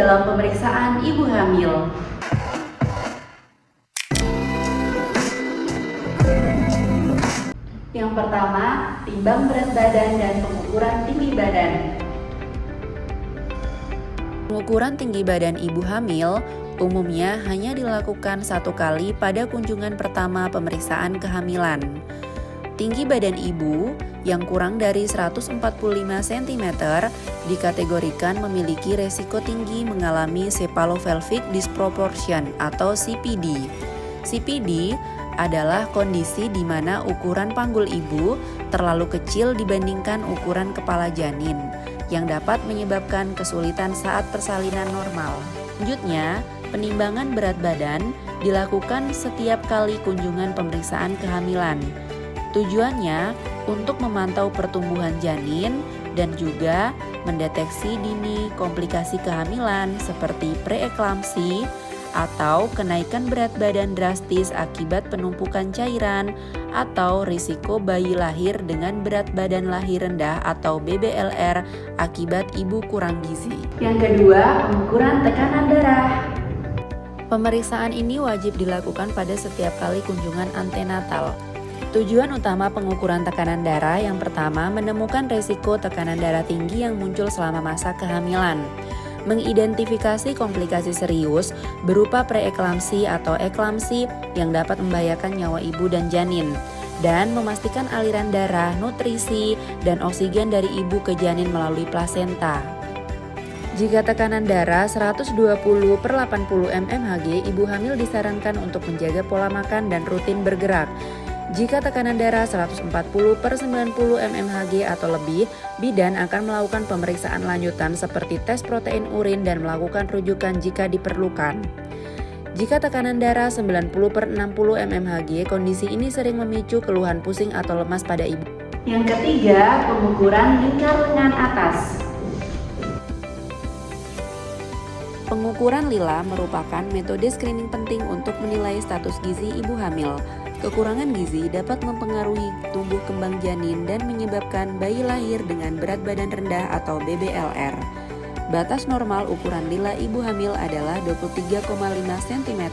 dalam pemeriksaan ibu hamil. Yang pertama, timbang berat badan dan pengukuran tinggi badan. Pengukuran tinggi badan ibu hamil umumnya hanya dilakukan 1 kali pada kunjungan pertama pemeriksaan kehamilan. Tinggi badan ibu yang kurang dari 145 cm dikategorikan memiliki resiko tinggi mengalami cephalopelvic disproportion atau CPD. CPD adalah kondisi di mana ukuran panggul ibu terlalu kecil dibandingkan ukuran kepala janin, yang dapat menyebabkan kesulitan saat persalinan normal. Selanjutnya, penimbangan berat badan dilakukan setiap kali kunjungan pemeriksaan kehamilan. Tujuannya untuk memantau pertumbuhan janin dan juga mendeteksi dini komplikasi kehamilan seperti preeklamsi atau kenaikan berat badan drastis akibat penumpukan cairan atau risiko bayi lahir dengan berat badan lahir rendah atau BBLR akibat ibu kurang gizi. Yang kedua, pengukuran tekanan darah. Pemeriksaan ini wajib dilakukan pada setiap kali kunjungan antenatal. Tujuan utama pengukuran tekanan darah yang pertama menemukan risiko tekanan darah tinggi yang muncul selama masa kehamilan, mengidentifikasi komplikasi serius berupa preeklamsi atau eklamsi yang dapat membahayakan nyawa ibu dan janin, dan memastikan aliran darah, nutrisi, dan oksigen dari ibu ke janin melalui plasenta. Jika tekanan darah 120/80 mmHg, ibu hamil disarankan untuk menjaga pola makan dan rutin bergerak. Jika tekanan darah 140/90 mmHg atau lebih, bidan akan melakukan pemeriksaan lanjutan seperti tes protein urin dan melakukan rujukan jika diperlukan. Jika tekanan darah 90/60 mmHg, kondisi ini sering memicu keluhan pusing atau lemas pada ibu. Yang ketiga, pengukuran lingkar lengan atas. Pengukuran lila merupakan metode screening penting untuk menilai status gizi ibu hamil. Kekurangan gizi dapat mempengaruhi tumbuh kembang janin dan menyebabkan bayi lahir dengan berat badan rendah atau BBLR. Batas normal ukuran lila ibu hamil adalah 23,5 cm.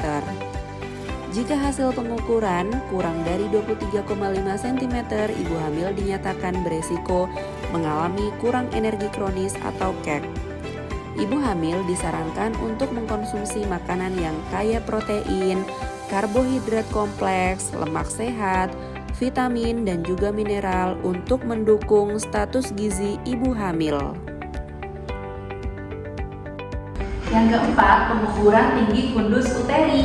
Jika hasil pengukuran kurang dari 23,5 cm, ibu hamil dinyatakan beresiko mengalami kurang energi kronis atau KEK. Ibu hamil disarankan untuk mengkonsumsi makanan yang kaya protein, karbohidrat kompleks, lemak sehat, vitamin, dan juga mineral untuk mendukung status gizi ibu hamil. Yang keempat, pengukuran tinggi fundus uteri.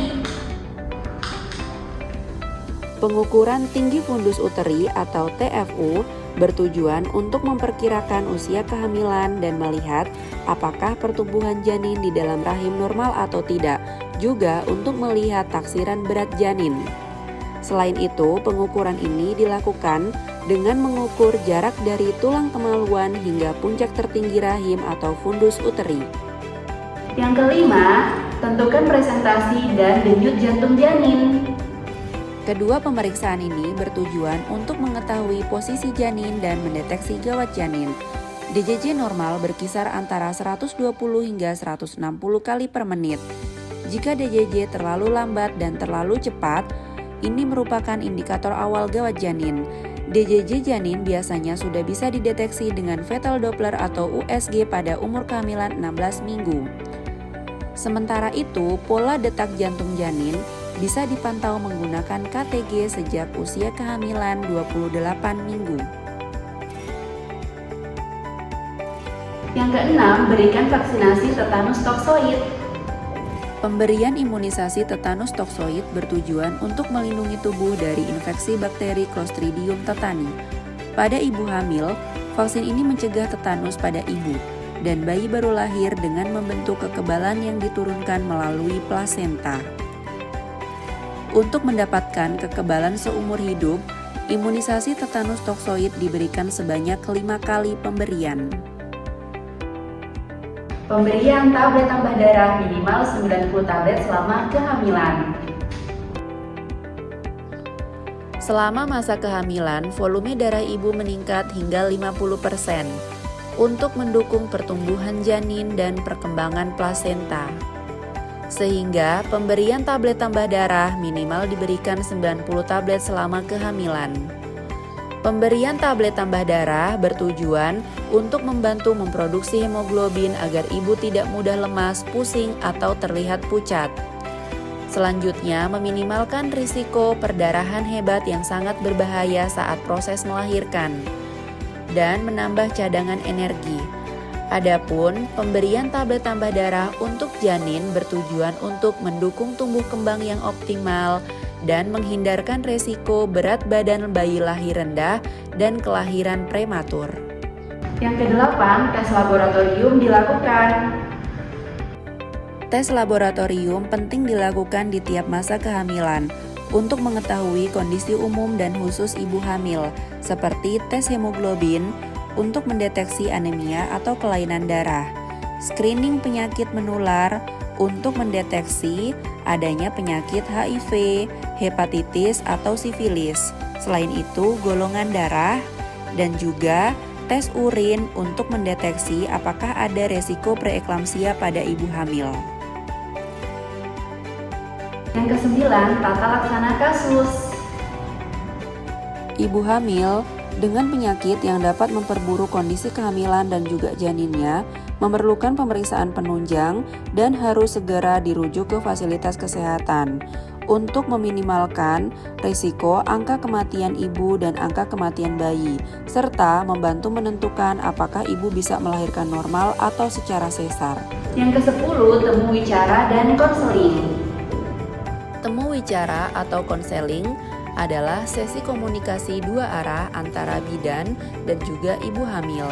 Pengukuran tinggi fundus uteri atau TFU bertujuan untuk memperkirakan usia kehamilan dan melihat apakah pertumbuhan janin di dalam rahim normal atau tidak, juga untuk melihat taksiran berat janin. Selain itu, pengukuran ini dilakukan dengan mengukur jarak dari tulang kemaluan hingga puncak tertinggi rahim atau fundus uteri. Yang kelima, tentukan presentasi dan denyut jantung janin. Kedua pemeriksaan ini bertujuan untuk mengetahui posisi janin dan mendeteksi gawat janin. DJJ normal berkisar antara 120 hingga 160 kali per menit. Jika DJJ terlalu lambat dan terlalu cepat, ini merupakan indikator awal gawat janin. DJJ janin biasanya sudah bisa dideteksi dengan fetal Doppler atau USG pada umur kehamilan 16 minggu. Sementara itu, pola detak jantung janin bisa dipantau menggunakan KTG sejak usia kehamilan 28 minggu. Yang keenam, berikan vaksinasi tetanus toksoid. Pemberian imunisasi tetanus toksoid bertujuan untuk melindungi tubuh dari infeksi bakteri Clostridium tetani. Pada ibu hamil, vaksin ini mencegah tetanus pada ibu dan bayi baru lahir dengan membentuk kekebalan yang diturunkan melalui plasenta. Untuk mendapatkan kekebalan seumur hidup, imunisasi tetanus toksoid diberikan sebanyak 5 kali pemberian. Pemberian tablet tambah darah minimal 90 tablet selama kehamilan. Selama masa kehamilan, volume darah ibu meningkat hingga 50%. untuk mendukung pertumbuhan janin dan perkembangan plasenta. Sehingga pemberian tablet tambah darah minimal diberikan 90 tablet selama kehamilan. Pemberian tablet tambah darah bertujuan untuk membantu memproduksi hemoglobin agar ibu tidak mudah lemas, pusing, atau terlihat pucat. Selanjutnya, meminimalkan risiko perdarahan hebat yang sangat berbahaya saat proses melahirkan dan menambah cadangan energi. Adapun pemberian tablet tambah darah untuk janin bertujuan untuk mendukung tumbuh kembang yang optimal dan menghindarkan resiko berat badan bayi lahir rendah dan kelahiran prematur. Yang kedelapan, tes laboratorium dilakukan. Tes laboratorium penting dilakukan di tiap masa kehamilan untuk mengetahui kondisi umum dan khusus ibu hamil, seperti tes hemoglobin untuk mendeteksi anemia atau kelainan darah, screening penyakit menular untuk mendeteksi adanya penyakit HIV, hepatitis, atau sifilis. Selain itu, golongan darah dan juga tes urin untuk mendeteksi apakah ada resiko preeklamsia pada ibu hamil. Yang kesembilan, tata laksana kasus. Ibu hamil dengan penyakit yang dapat memperburuk kondisi kehamilan dan juga janinnya memerlukan pemeriksaan penunjang dan harus segera dirujuk ke fasilitas kesehatan untuk meminimalkan risiko angka kematian ibu dan angka kematian bayi, serta membantu menentukan apakah ibu bisa melahirkan normal atau secara sesar. Yang ke-10, temu wicara dan konseling. Temu wicara atau konseling adalah sesi komunikasi dua arah antara bidan dan juga ibu hamil.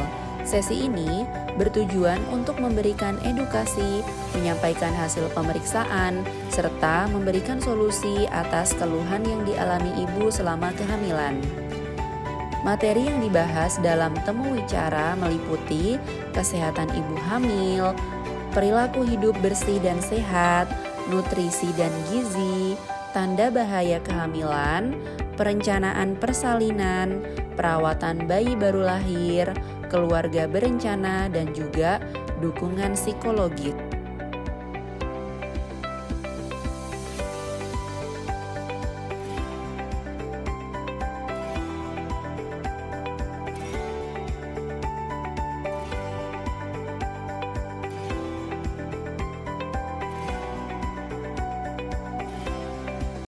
Sesi ini bertujuan untuk memberikan edukasi, menyampaikan hasil pemeriksaan, serta memberikan solusi atas keluhan yang dialami ibu selama kehamilan. Materi yang dibahas dalam temu wicara meliputi kesehatan ibu hamil, perilaku hidup bersih dan sehat, nutrisi dan gizi, tanda bahaya kehamilan, perencanaan persalinan, perawatan bayi baru lahir, keluarga berencana, dan juga dukungan psikologis.